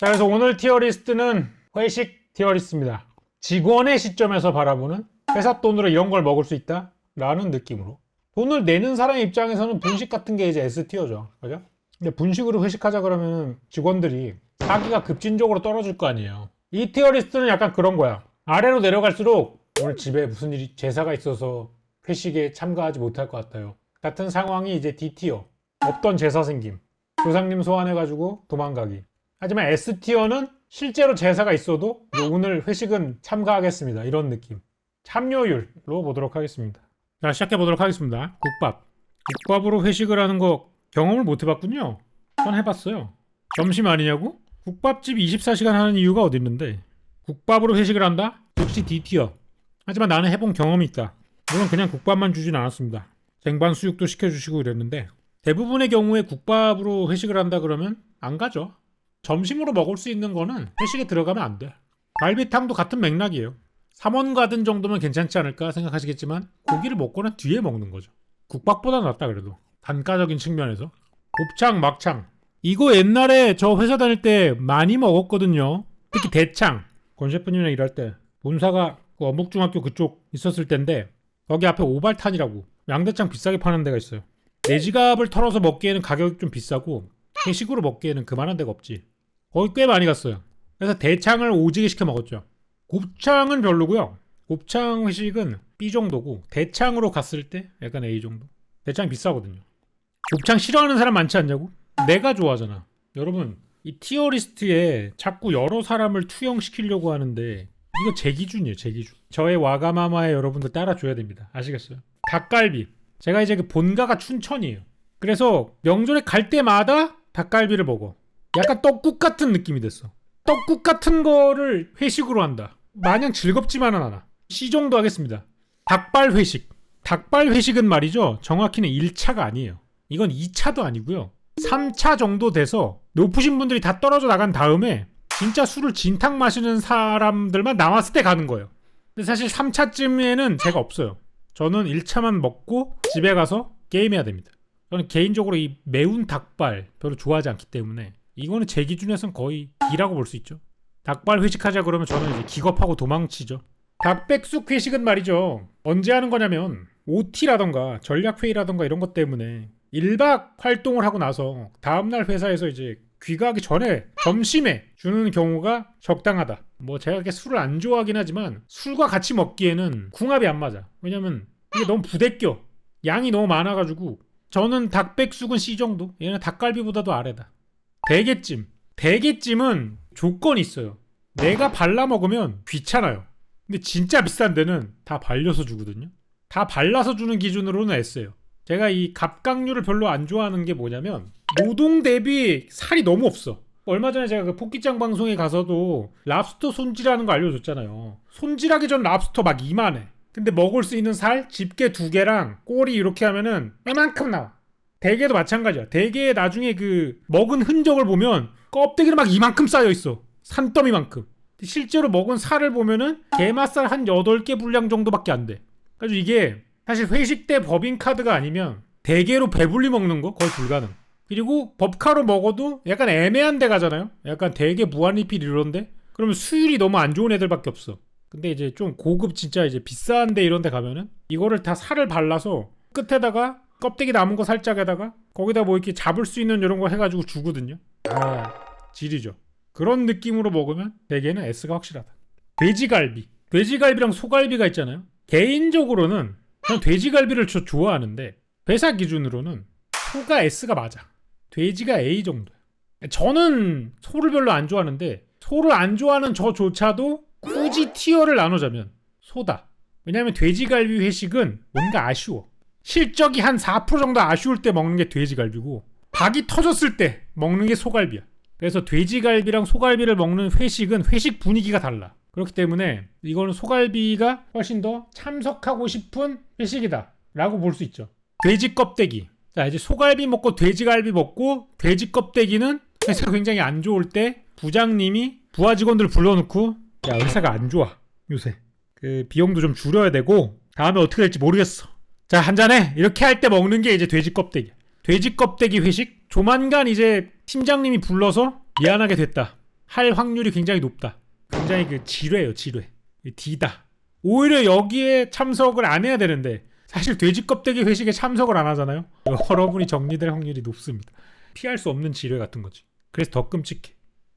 자, 그래서 오늘 티어리스트는 회식 티어리스트입니다. 직원의 시점에서 바라보는 회사 돈으로 이런 걸 먹을 수 있다? 라는 느낌으로. 돈을 내는 사람 입장에서는 분식 같은 게 이제 S티어죠. 그죠? 근데 분식으로 회식하자 그러면 직원들이 사기가 급진적으로 떨어질 거 아니에요. 이 티어리스트는 약간 그런 거야. 아래로 내려갈수록 오늘 집에 무슨 일이 제사가 있어서 회식에 참가하지 못할 것 같아요. 같은 상황이 이제 D티어. 없던 제사 생김. 조상님 소환해가지고 도망가기. 하지만 S티어는 실제로 제사가 있어도 오늘 회식은 참가하겠습니다. 이런 느낌. 참여율로 보도록 하겠습니다. 자, 시작해 보도록 하겠습니다. 국밥. 국밥으로 회식을 하는 거 경험을 못 해봤군요. 전 해봤어요. 점심 아니냐고? 국밥집 24시간 하는 이유가 어디 있는데? 국밥으로 회식을 한다? 역시 D티어. 하지만 나는 해본 경험이 있다. 물론 그냥 국밥만 주진 않았습니다. 쟁반 수육도 시켜주시고 이랬는데 대부분의 경우에 국밥으로 회식을 한다 그러면 안 가죠. 점심으로 먹을 수 있는 거는 회식에 들어가면 안 돼. 갈비탕도 같은 맥락이에요. 3원 가든 정도면 괜찮지 않을까 생각하시겠지만 고기를 먹고는 뒤에 먹는 거죠. 국밥보다 낫다 그래도. 단가적인 측면에서. 곱창, 막창. 이거 옛날에 저 회사 다닐 때 많이 먹었거든요. 특히 대창. 권 셰프님이랑 일할 때 본사가 그 어묵중학교 그쪽 있었을 텐데 거기 앞에 오발탄이라고 양대창 비싸게 파는 데가 있어요. 내 지갑을 털어서 먹기에는 가격이 좀 비싸고 회식으로 먹기에는 그만한 데가 없지. 거기 꽤 많이 갔어요. 그래서 대창을 오지게 시켜 먹었죠. 곱창은 별로고요. 곱창 회식은 B 정도고 대창으로 갔을 때 약간 A 정도. 대창 비싸거든요. 곱창 싫어하는 사람 많지 않냐고? 내가 좋아하잖아. 여러분 이 티어리스트에 자꾸 여러 사람을 투영시키려고 하는데 이거 제 기준이에요. 제 기준. 저의 와가마마에 여러분들 따라줘야 됩니다. 아시겠어요? 닭갈비. 제가 이제 그 본가가 춘천이에요. 그래서 명절에 갈 때마다 닭갈비를 먹어. 약간 떡국 같은 느낌이 됐어. 떡국 같은 거를 회식으로 한다. 마냥 즐겁지만은 않아. C 정도 하겠습니다. 닭발 회식. 닭발 회식은 말이죠. 정확히는 1차가 아니에요. 이건 2차도 아니고요. 3차 정도 돼서 높으신 분들이 다 떨어져 나간 다음에 진짜 술을 진탕 마시는 사람들만 남았을 때 가는 거예요. 근데 사실 3차쯤에는 제가 없어요. 저는 1차만 먹고 집에 가서 게임해야 됩니다. 저는 개인적으로 이 매운 닭발 별로 좋아하지 않기 때문에 이거는 제 기준에선 거의 D라고 볼 수 있죠. 닭발 회식하자 그러면 저는 이제 기겁하고 도망치죠. 닭백숙 회식은 말이죠. 언제 하는 거냐면 OT라던가 전략회의라던가 이런 것 때문에 1박 활동을 하고 나서 다음날 회사에서 이제 귀가하기 전에 점심에 주는 경우가 적당하다. 뭐 제가 그렇게 술을 안 좋아하긴 하지만 술과 같이 먹기에는 궁합이 안 맞아. 왜냐면 이게 너무 부대껴. 양이 너무 많아가지고 저는 닭백숙은 C 정도. 얘는 닭갈비보다도 아래다. 대게찜. 대게찜은 조건이 있어요. 내가 발라 먹으면 귀찮아요. 근데 진짜 비싼 데는 다 발려서 주거든요. 다 발라서 주는 기준으로는 S예요. 제가 이 갑각류를 별로 안 좋아하는 게 뭐냐면 노동 대비 살이 너무 없어. 얼마 전에 제가 그 포끼짱 방송에 가서도 랍스터 손질하는 거 알려줬잖아요. 손질하기 전 랍스터 막 이만해. 근데 먹을 수 있는 살 집게 2개랑 꼬리 이렇게 하면은 이만큼 나와. 대게도 마찬가지야. 대게에 나중에 그 먹은 흔적을 보면 껍데기는 막 이만큼 쌓여있어. 산더미만큼. 실제로 먹은 살을 보면은 게맛살 한 8개 분량 정도밖에 안 돼. 그래서 이게 사실 회식 때 법인카드가 아니면 대게로 배불리 먹는 거 거의 불가능. 그리고 법카로 먹어도 약간 애매한 데 가잖아요. 약간 대게 무한리필 이런데 그러면 수율이 너무 안 좋은 애들밖에 없어. 근데 이제 좀 고급 진짜 이제 비싼 데 이런 데 가면은 이거를 다 살을 발라서 끝에다가 껍데기 남은 거 살짝에다가 거기다 뭐 이렇게 잡을 수 있는 이런 거 해가지고 주거든요. 아, 질이죠. 그런 느낌으로 먹으면 대게는 S가 확실하다. 돼지갈비. 돼지갈비랑 소갈비가 있잖아요. 개인적으로는 저는 돼지갈비를 좋아하는데 회사 기준으로는 소가 S가 맞아. 돼지가 A 정도야. 저는 소를 별로 안 좋아하는데 소를 안 좋아하는 저조차도 굳이 티어를 나누자면 소다. 왜냐면 돼지갈비 회식은 뭔가 아쉬워. 실적이 한 4% 정도 아쉬울 때 먹는 게 돼지갈비고 박이 터졌을 때 먹는 게 소갈비야. 그래서 돼지갈비랑 소갈비를 먹는 회식은 회식 분위기가 달라. 그렇기 때문에 이거는 소갈비가 훨씬 더 참석하고 싶은 회식이다 라고 볼 수 있죠. 돼지 껍데기. 자, 이제 소갈비 먹고 돼지갈비 먹고 돼지 껍데기는 회사가 굉장히 안 좋을 때 부장님이 부하 직원들 불러놓고 야, 회사가 안 좋아 요새. 그 비용도 좀 줄여야 되고 다음에 어떻게 될지 모르겠어. 자, 한잔해. 이렇게 할 때 먹는 게 이제 돼지 껍데기. 돼지 껍데기 회식? 조만간 이제 팀장님이 불러서 미안하게 됐다. 할 확률이 굉장히 높다. 굉장히 그 지뢰예요, 지뢰. D다. 오히려 여기에 참석을 안 해야 되는데 사실 돼지 껍데기 회식에 참석을 안 하잖아요. 여러분이 정리될 확률이 높습니다. 피할 수 없는 지뢰 같은 거지. 그래서 더 끔찍해.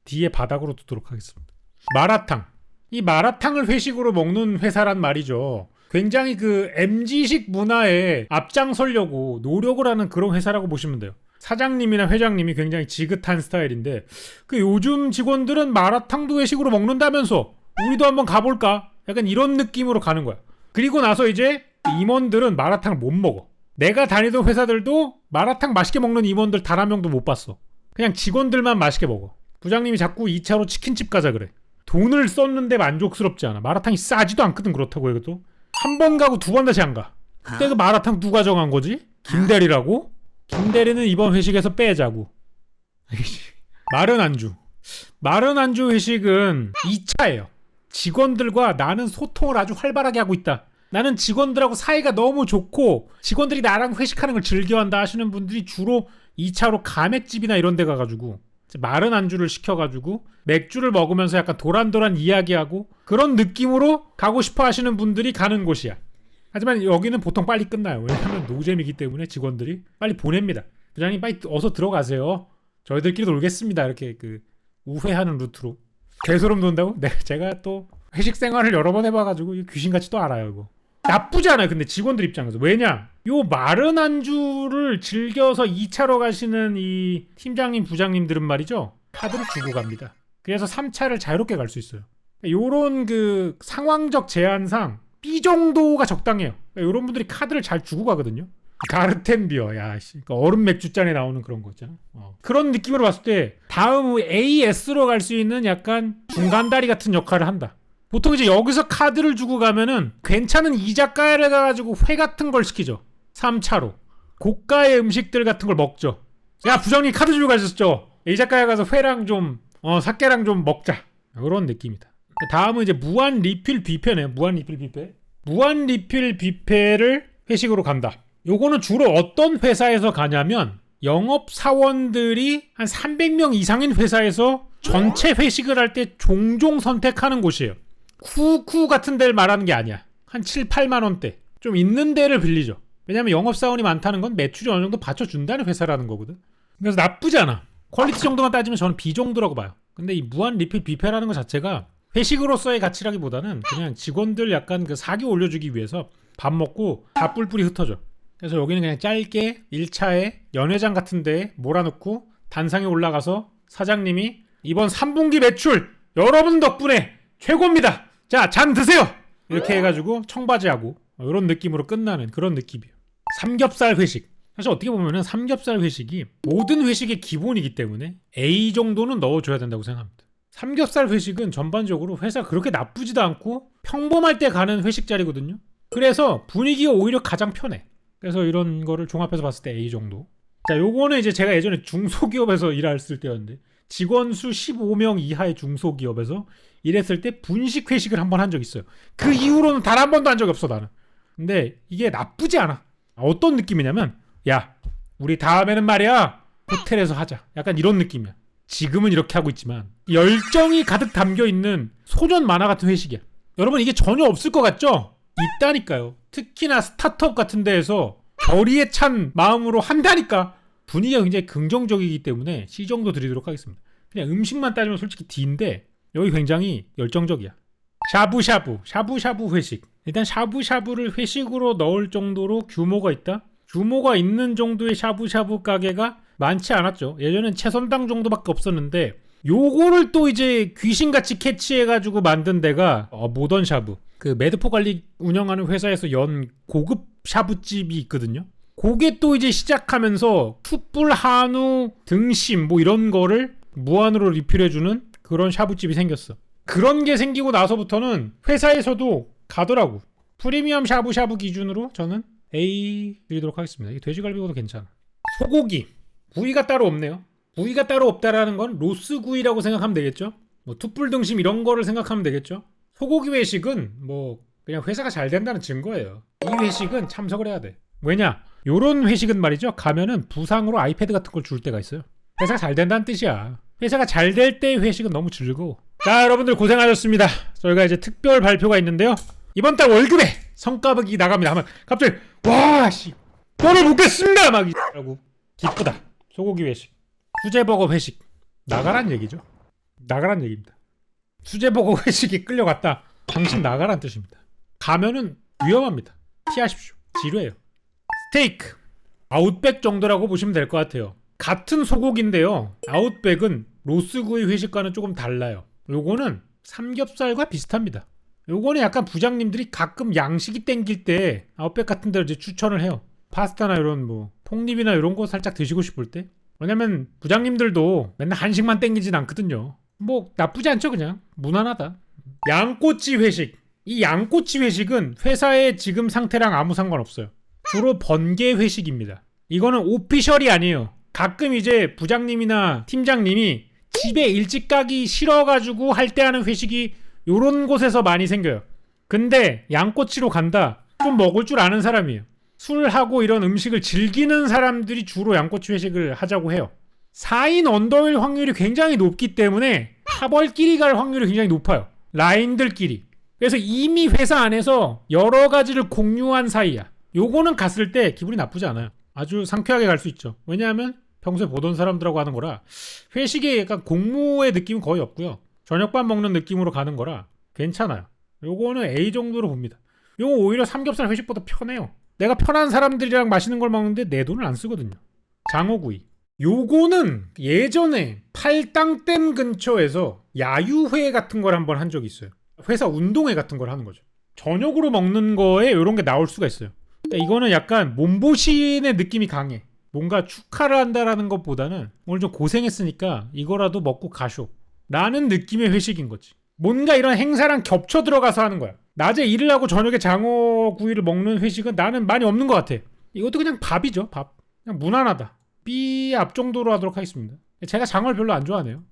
D의 바닥으로 두도록 하겠습니다. 마라탕. 이 마라탕을 회식으로 먹는 회사란 말이죠. 굉장히 그 MZ식 문화에 앞장서려고 노력을 하는 그런 회사라고 보시면 돼요. 사장님이나 회장님이 굉장히 지긋한 스타일인데 그 요즘 직원들은 마라탕도 회식으로 먹는다면서 우리도 한번 가볼까? 약간 이런 느낌으로 가는 거야. 그리고 나서 이제 임원들은 마라탕을 못 먹어. 내가 다니던 회사들도 마라탕 맛있게 먹는 임원들 단 한 명도 못 봤어. 그냥 직원들만 맛있게 먹어. 부장님이 자꾸 2차로 치킨집 가자 그래. 돈을 썼는데 만족스럽지 않아. 마라탕이 싸지도 않거든. 그렇다고 해도 한 번 가고 두 번 다시 안 가. 그때 그 마라탕 누가 정한 거지? 김대리라고? 김대리는 이번 회식에서 빼자고. 마른 안주. 마른 안주 회식은 2차예요. 직원들과 나는 소통을 아주 활발하게 하고 있다. 나는 직원들하고 사이가 너무 좋고 직원들이 나랑 회식하는 걸 즐겨한다 하시는 분들이 주로 2차로 가맥집이나 이런 데 가가지고 마른 안주를 시켜가지고 맥주를 먹으면서 약간 도란도란 이야기하고 그런 느낌으로 가고 싶어 하시는 분들이 가는 곳이야. 하지만 여기는 보통 빨리 끝나요. 왜냐하면 노잼이기 때문에 직원들이 빨리 보냅니다. 부장님 빨리 어서 들어가세요. 저희들끼리 놀겠습니다. 이렇게 그 우회하는 루트로. 개소름 돋는다고? 네, 제가 또 회식 생활을 여러 번 해봐가지고 귀신같이 또 알아요. 이거 나쁘지 않아요. 근데 직원들 입장에서. 왜냐? 요 마른 안주를 즐겨서 2차로 가시는 이 팀장님 부장님들은 말이죠, 카드를 주고 갑니다. 그래서 3차를 자유롭게 갈 수 있어요. 요런 그 상황적 제한상 B 정도가 적당해요. 요런 분들이 카드를 잘 주고 가거든요. 가르텐 비어, 야, 그러니까 얼음 맥주잔에 나오는 그런 거 있잖아. 그런 느낌으로 봤을 때 다음 AS로 갈 수 있는 약간 중간다리 같은 역할을 한다. 보통 이제 여기서 카드를 주고 가면은 괜찮은 이자카야를 가가지고 회 같은 걸 시키죠. 3차로 고가의 음식들 같은 걸 먹죠. 야, 부장님 카드 주고 가셨죠? 이자카야 가서 회랑 좀 사케랑 좀 먹자. 이런 느낌이다. 다음은 이제 무한 리필 뷔페네요. 무한 리필 뷔페. 무한 리필 뷔페를 회식으로 간다. 요거는 주로 어떤 회사에서 가냐면 영업 사원들이 한 300명 이상인 회사에서 전체 회식을 할 때 종종 선택하는 곳이에요. 쿠쿠 같은 데를 말하는 게 아니야. 한 7, 8만 원대 좀 있는 데를 빌리죠. 왜냐면 영업사원이 많다는 건 매출이 어느 정도 받쳐준다는 회사라는 거거든. 그래서 나쁘지 않아. 퀄리티 정도만 따지면 저는 B 정도라고 봐요. 근데 이 무한 리필 뷔페라는 것 자체가 회식으로서의 가치라기보다는 그냥 직원들 약간 그 사기 올려주기 위해서 밥 먹고 다 뿔뿔이 흩어져. 그래서 여기는 그냥 짧게 1차에 연회장 같은 데에 몰아넣고 단상에 올라가서 사장님이 이번 3분기 매출 여러분 덕분에 최고입니다. 자, 잔 드세요. 이렇게 해가지고 청바지하고 이런 느낌으로 끝나는 그런 느낌이에요. 삼겹살 회식. 사실 어떻게 보면은 삼겹살 회식이 모든 회식의 기본이기 때문에 A 정도는 넣어줘야 된다고 생각합니다. 삼겹살 회식은 전반적으로 회사가 그렇게 나쁘지도 않고 평범할 때 가는 회식 자리거든요. 그래서 분위기가 오히려 가장 편해. 그래서 이런 거를 종합해서 봤을 때 A 정도. 자, 요거는 이제 제가 예전에 중소기업에서 일했을 때였는데 직원 수 15명 이하의 중소기업에서 일했을 때 분식 회식을 한번 한 적이 있어요. 그 이후로는 단 한 번도 한 적이 없어, 나는. 근데 이게 나쁘지 않아. 어떤 느낌이냐면, 야, 우리 다음에는 말이야 호텔에서 하자. 약간 이런 느낌이야. 지금은 이렇게 하고 있지만 열정이 가득 담겨있는 소년 만화 같은 회식이야. 여러분, 이게 전혀 없을 것 같죠? 있다니까요. 특히나 스타트업 같은 데에서 결의에 찬 마음으로 한다니까. 분위기가 굉장히 긍정적이기 때문에 C 정도 드리도록 하겠습니다. 그냥 음식만 따지면 솔직히 D인데 여기 굉장히 열정적이야. 샤브샤브 회식. 일단 샤브샤브를 회식으로 넣을 정도로 규모가 있다? 규모가 있는 정도의 샤브샤브 가게가 많지 않았죠. 예전엔 채선당 정도밖에 없었는데 요거를 또 이제 귀신같이 캐치해가지고 만든 데가 모던 샤브. 그 매드포 관리 운영하는 회사에서 연 고급 샤브집이 있거든요. 그게 또 이제 시작하면서 숯불, 한우, 등심 뭐 이런 거를 무한으로 리필해주는 그런 샤브집이 생겼어. 그런 게 생기고 나서부터는 회사에서도 가더라고. 프리미엄 샤브샤브 기준으로 저는 A 드리도록 하겠습니다. 이 돼지갈비보다 괜찮아. 소고기. 부위가 따로 없네요. 부위가 따로 없다라는 건 로스 구이라고 생각하면 되겠죠. 뭐 툭불 등심 이런 거를 생각하면 되겠죠. 소고기 회식은 뭐 그냥 회사가 잘 된다는 증거예요. 이 회식은 참석을 해야 돼. 왜냐? 요런 회식은 말이죠. 가면은 부상으로 아이패드 같은 걸 줄 때가 있어요. 회사가 잘 된다는 뜻이야. 회사가 잘 될 때의 회식은 너무 즐거워. 자, 여러분들 고생하셨습니다. 저희가 이제 특별 발표가 있는데요. 이번 달 월급에 성과급이 나갑니다 하면 갑자기 와씨 뼈를 묻겠습니다 막 이라고 기쁘다. 소고기 회식, 수제버거 회식 나가란 얘기죠. 나가란 얘기입니다. 수제버거 회식이 끌려갔다. 당신 나가란 뜻입니다. 가면은 위험합니다. 피하십시오. 지루해요. 스테이크 아웃백 정도라고 보시면 될 것 같아요. 같은 소고기인데요. 아웃백은 로스구이 회식과는 조금 달라요. 요거는 삼겹살과 비슷합니다. 요거는 약간 부장님들이 가끔 양식이 땡길 때 아웃백 같은 데를 이제 추천을 해요. 파스타나 이런 뭐 폭립이나 이런 거 살짝 드시고 싶을 때. 왜냐면 부장님들도 맨날 한식만 땡기진 않거든요. 뭐 나쁘지 않죠. 그냥 무난하다. 양꼬치 회식. 이 양꼬치 회식은 회사의 지금 상태랑 아무 상관없어요. 주로 번개 회식입니다. 이거는 오피셜이 아니에요. 가끔 이제 부장님이나 팀장님이 집에 일찍 가기 싫어가지고 할 때 하는 회식이 요런 곳에서 많이 생겨요. 근데 양꼬치로 간다. 좀 먹을 줄 아는 사람이에요. 술하고 이런 음식을 즐기는 사람들이 주로 양꼬치 회식을 하자고 해요. 4인 언더일 확률이 굉장히 높기 때문에 파벌끼리 갈 확률이 굉장히 높아요. 라인들끼리. 그래서 이미 회사 안에서 여러 가지를 공유한 사이야. 요거는 갔을 때 기분이 나쁘지 않아요. 아주 상쾌하게 갈 수 있죠. 왜냐하면 평소에 보던 사람들하고 하는 거라 회식에 약간 공모의 느낌은 거의 없고요. 저녁밥 먹는 느낌으로 가는 거라 괜찮아요. 요거는 A 정도로 봅니다. 요거 오히려 삼겹살 회식보다 편해요. 내가 편한 사람들이랑 맛있는 걸 먹는데 내 돈을 안 쓰거든요. 장어구이. 요거는 예전에 팔당댐 근처에서 야유회 같은 걸 한번 한 적이 있어요. 회사 운동회 같은 걸 하는 거죠. 저녁으로 먹는 거에 이런 게 나올 수가 있어요. 그러니까 이거는 약간 몸보신의 느낌이 강해. 뭔가 축하를 한다라는 것보다는 오늘 좀 고생했으니까 이거라도 먹고 가쇼 라는 느낌의 회식인 거지. 뭔가 이런 행사랑 겹쳐 들어가서 하는 거야. 낮에 일을 하고 저녁에 장어구이를 먹는 회식은 나는 많이 없는 것 같아. 이것도 그냥 밥이죠. 밥. 그냥 무난하다. B 앞 정도로 하도록 하겠습니다. 제가 장어를 별로 안 좋아하네요.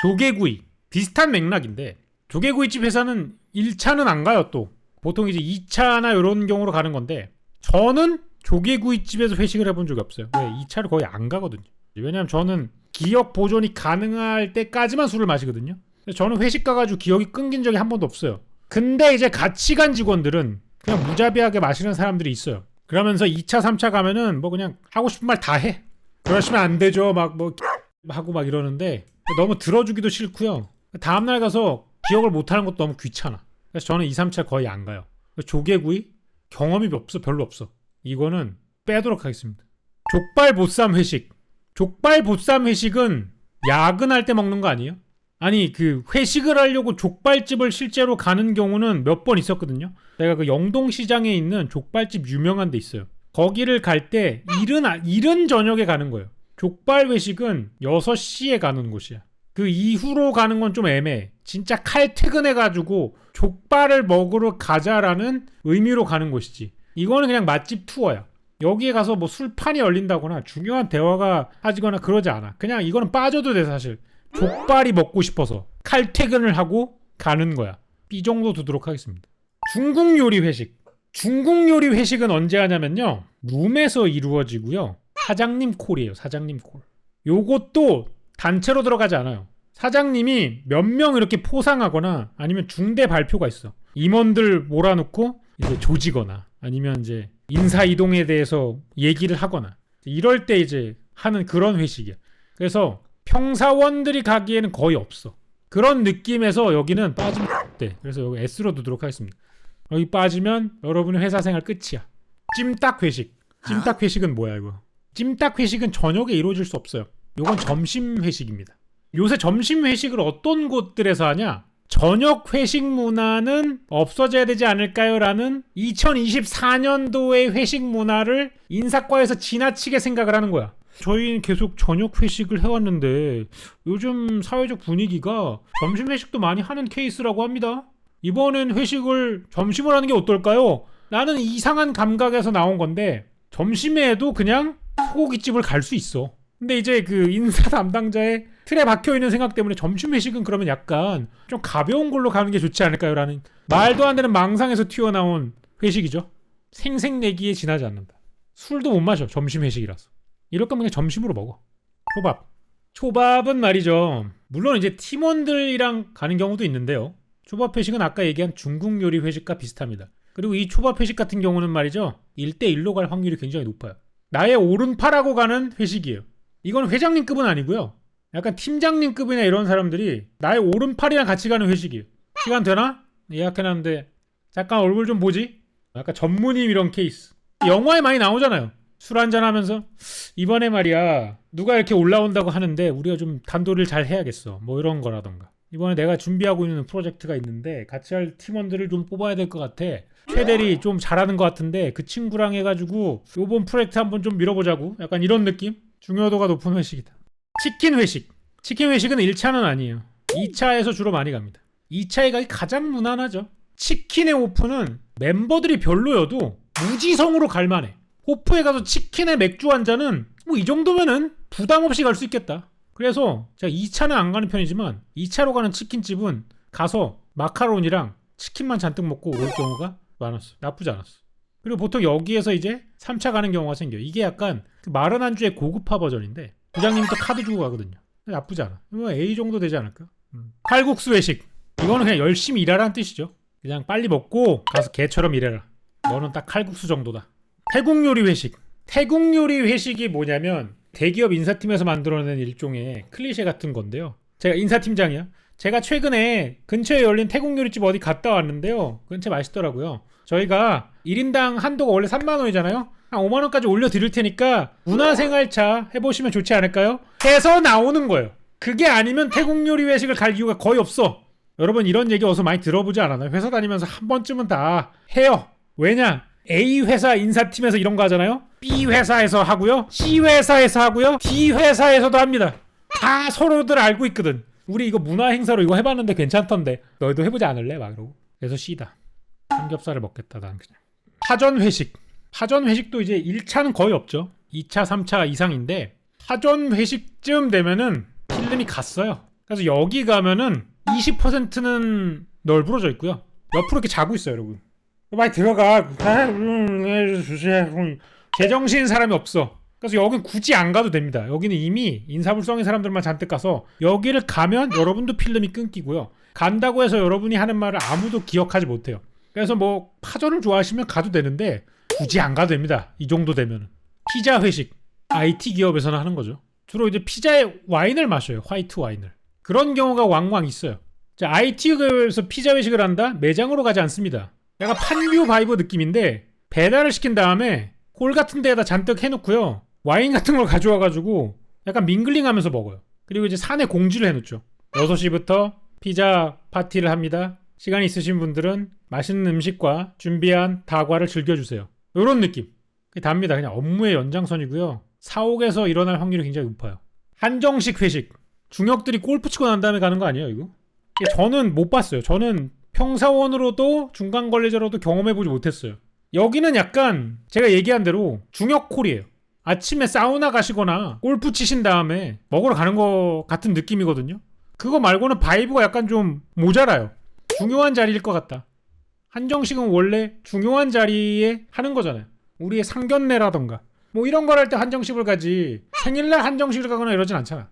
조개구이. 비슷한 맥락인데 조개구이집 회사는 1차는 안 가요. 또 보통 이제 2차나 이런 경우로 가는 건데 저는 조개구이집에서 회식을 해본 적이 없어요. 왜? 2차를 거의 안 가거든요. 왜냐면 저는 기억 보존이 가능할 때까지만 술을 마시거든요. 저는 회식 가가지고 기억이 끊긴 적이 한 번도 없어요. 근데 이제 같이 간 직원들은 그냥 무자비하게 마시는 사람들이 있어요. 그러면서 2차, 3차 가면은 뭐 그냥 하고 싶은 말 다 해. 그러시면 안 되죠. 막 뭐 하고 막 이러는데 너무 들어주기도 싫고요. 다음날 가서 기억을 못하는 것도 너무 귀찮아. 그래서 저는 2, 3차 거의 안 가요. 조개구이 경험이 없어. 별로 없어. 이거는 빼도록 하겠습니다. 족발 보쌈 회식. 족발 보쌈 회식은 야근할 때 먹는 거 아니에요? 아니 그 회식을 하려고 족발집을 실제로 가는 경우는 몇 번 있었거든요. 제가 그 영동시장에 있는 족발집 유명한 데 있어요. 거기를 갈 때 이른 저녁에 가는 거예요. 족발 회식은 6시에 가는 곳이야. 그 이후로 가는 건 좀 애매해. 진짜 칼퇴근해가지고 족발을 먹으러 가자라는 의미로 가는 곳이지. 이거는 그냥 맛집 투어야. 여기에 가서 뭐 술판이 열린다거나 중요한 대화가 하지거나 그러지 않아. 그냥 이거는 빠져도 돼 사실. 족발이 먹고 싶어서 칼퇴근을 하고 가는 거야. 이 정도 두도록 하겠습니다. 중국 요리 회식. 중국 요리 회식은 언제 하냐면요. 룸에서 이루어지고요. 사장님 콜이에요. 사장님 콜. 요것도 단체로 들어가지 않아요. 사장님이 몇 명 이렇게 포상하거나 아니면 중대 발표가 있어. 임원들 몰아놓고 이제 조지거나 아니면 이제 인사 이동에 대해서 얘기를 하거나 이럴 때 이제 하는 그런 회식이야. 그래서 평사원들이 가기에는 거의 없어. 그런 느낌에서 여기는 빠지면 돼. 그래서 여기 S로 두도록 하겠습니다. 여기 빠지면 여러분의 회사 생활 끝이야. 찜닭 회식. 찜닭 회식은 뭐야 이거? 찜닭 회식은 저녁에 이루어질 수 없어요. 이건 점심 회식입니다. 요새 점심 회식을 어떤 곳들에서 하냐? 저녁 회식 문화는 없어져야 되지 않을까요? 라는 2024년도의 회식 문화를 인사과에서 지나치게 생각을 하는 거야. 저희는 계속 저녁 회식을 해왔는데 요즘 사회적 분위기가 점심 회식도 많이 하는 케이스라고 합니다. 이번엔 회식을 점심을 하는 게 어떨까요? 라는 이상한 감각에서 나온 건데 점심에도 그냥 소고기집을 갈 수 있어. 근데 이제 그 인사 담당자의 틀에 박혀있는 생각 때문에 점심 회식은 그러면 약간 좀 가벼운 걸로 가는 게 좋지 않을까요? 라는 말도 안 되는 망상에서 튀어나온 회식이죠. 생색내기에 지나지 않는다. 술도 못 마셔. 점심 회식이라서. 이럴 거면 그냥 점심으로 먹어. 초밥. 초밥은 말이죠. 물론 이제 팀원들이랑 가는 경우도 있는데요. 초밥 회식은 아까 얘기한 중국 요리 회식과 비슷합니다. 그리고 이 초밥 회식 같은 경우는 말이죠. 1대1로 갈 확률이 굉장히 높아요. 나의 오른팔하고 가는 회식이에요. 이건 회장님급은 아니고요. 약간 팀장님급이나 이런 사람들이 나의 오른팔이랑 같이 가는 회식이에요. 시간 되나? 예약해놨는데 잠깐 얼굴 좀 보지? 약간 전무님 이런 케이스. 영화에 많이 나오잖아요. 술 한잔 하면서 이번에 말이야 누가 이렇게 올라온다고 하는데 우리가 좀 단도리를 잘 해야겠어. 뭐 이런 거라던가. 이번에 내가 준비하고 있는 프로젝트가 있는데 같이 할 팀원들을 좀 뽑아야 될 것 같아. 최대리 좀 잘하는 것 같은데 그 친구랑 해가지고 요번 프로젝트 한번 좀 밀어보자고. 약간 이런 느낌? 중요도가 높은 회식이다. 치킨 회식. 치킨 회식은 1차는 아니에요. 2차에서 주로 많이 갑니다. 2차에 가기 가장 무난하죠. 치킨의 오프는 멤버들이 별로여도 무지성으로 갈만해. 호프에 가서 치킨에 맥주 한 잔은 뭐 이 정도면은 부담 없이 갈 수 있겠다. 그래서 제가 2차는 안 가는 편이지만 2차로 가는 치킨집은 가서 마카로니랑 치킨만 잔뜩 먹고 올 경우가 많았어. 나쁘지 않았어. 그리고 보통 여기에서 이제 3차 가는 경우가 생겨요. 이게 약간 그 마른 안주의 고급화 버전인데 부장님이 또 카드 주고 가거든요. 나쁘지 않아. 뭐 A 정도 되지 않을까? 칼국수 회식. 이거는 그냥 열심히 일하라는 뜻이죠. 그냥 빨리 먹고 가서 개처럼 일해라. 너는 딱 칼국수 정도다. 태국 요리 회식. 태국 요리 회식이 뭐냐면 대기업 인사팀에서 만들어낸 일종의 클리셰 같은 건데요. 제가 인사팀장이야. 제가 최근에 근처에 열린 태국 요리집 어디 갔다 왔는데요. 근처 맛있더라고요. 저희가 1인당 한도가 원래 3만원이잖아요. 한 5만원까지 올려드릴 테니까 문화생활차 해보시면 좋지 않을까요? 해서 나오는 거예요. 그게 아니면 태국 요리 회식을 갈 이유가 거의 없어. 여러분 이런 얘기 어서 많이 들어보지 않았나요? 회사 다니면서 한 번쯤은 다 해요. 왜냐? A 회사 인사팀에서 이런 거 하잖아요. B 회사에서 하고요. C 회사에서 하고요. D 회사에서도 합니다. 다 서로들 알고 있거든. 우리 이거 문화 행사로 이거 해봤는데 괜찮던데 너희도 해보지 않을래? 막 이러고. 그래서 C다. 삼겹살을 먹겠다 난 그냥. 파전 회식. 파전 회식도 이제 1차는 거의 없죠. 2차 3차 이상인데 파전 회식쯤 되면은 필름이 갔어요. 그래서 여기 가면은 20%는 널브러져 있고요. 옆으로 이렇게 자고 있어요 여러분. 많이 들어가. 제정신 사람이 없어. 그래서 여긴 굳이 안 가도 됩니다. 여기는 이미 인사불성인 사람들만 잔뜩 가서 여기를 가면 여러분도 필름이 끊기고요. 간다고 해서 여러분이 하는 말을 아무도 기억하지 못해요. 그래서 뭐 파전을 좋아하시면 가도 되는데 굳이 안 가도 됩니다. 이 정도 되면. 피자 회식. IT 기업에서는 하는 거죠. 주로 이제 피자에 와인을 마셔요. 화이트 와인을. 그런 경우가 왕왕 있어요. 자, IT 기업에서 피자 회식을 한다? 매장으로 가지 않습니다. 약간 판뷰 바이브 느낌인데 배달을 시킨 다음에 홀 같은 데에다 잔뜩 해놓고요. 와인 같은 걸 가져와가지고 약간 밍글링하면서 먹어요. 그리고 이제 산에 공지를 해놓죠. 6시부터 피자 파티를 합니다. 시간 있으신 분들은 맛있는 음식과 준비한 다과를 즐겨주세요. 이런 느낌. 그게 답니다. 그냥 업무의 연장선이고요. 사옥에서 일어날 확률이 굉장히 높아요. 한정식 회식. 중역들이 골프 치고 난 다음에 가는 거 아니에요 이거? 저는 못 봤어요. 저는 평사원으로도 중간 관리자로도 경험해보지 못했어요. 여기는 약간 제가 얘기한 대로 중역콜이에요. 아침에 사우나 가시거나 골프 치신 다음에 먹으러 가는 거 같은 느낌이거든요. 그거 말고는 바이브가 약간 좀 모자라요. 중요한 자리일 것 같다. 한정식은 원래 중요한 자리에 하는 거잖아요. 우리의 상견례라던가 뭐 이런 걸 할 때 한정식을 가지 생일날 한정식을 가거나 이러진 않잖아.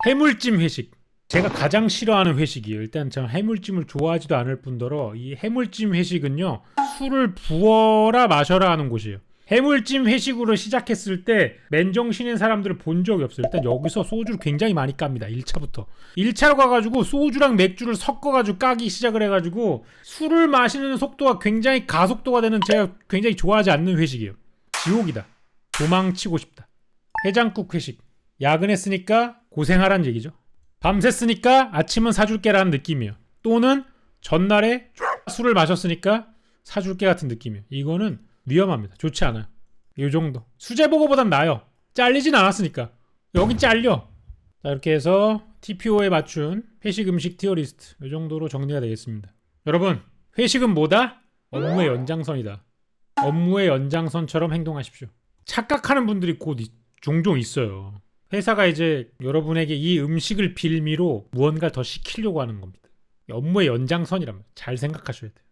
해물찜 회식. 제가 가장 싫어하는 회식이에요. 일단 저는 해물찜을 좋아하지도 않을 뿐더러 이 해물찜 회식은요 술을 부어라 마셔라 하는 곳이에요. 해물찜 회식으로 시작했을 때 맨정신인 사람들을 본 적이 없어요. 일단 여기서 소주를 굉장히 많이 깝니다. 1차부터 1차로 가가지고 소주랑 맥주를 섞어가지고 까기 시작을 해가지고 술을 마시는 속도가 굉장히 가속도가 되는 제가 굉장히 좋아하지 않는 회식이에요. 지옥이다. 도망치고 싶다. 해장국 회식. 야근했으니까 고생하란 얘기죠. 밤샜으니까 아침은 사줄게라는 느낌이에요. 또는 전날에 술을 마셨으니까 사줄게 같은 느낌이에요. 이거는 위험합니다. 좋지 않아요. 이 정도. 수제버거보단 나아요. 잘리진 않았으니까. 여긴 잘려. 자, 이렇게 해서 TPO에 맞춘 회식 음식 티어리스트 이 정도로 정리가 되겠습니다. 여러분, 회식은 뭐다? 업무의 연장선이다. 업무의 연장선처럼 행동하십시오. 착각하는 분들이 종종 있어요. 회사가 이제 여러분에게 이 음식을 빌미로 무언가를 더 시키려고 하는 겁니다. 업무의 연장선이라면 잘 생각하셔야 돼요.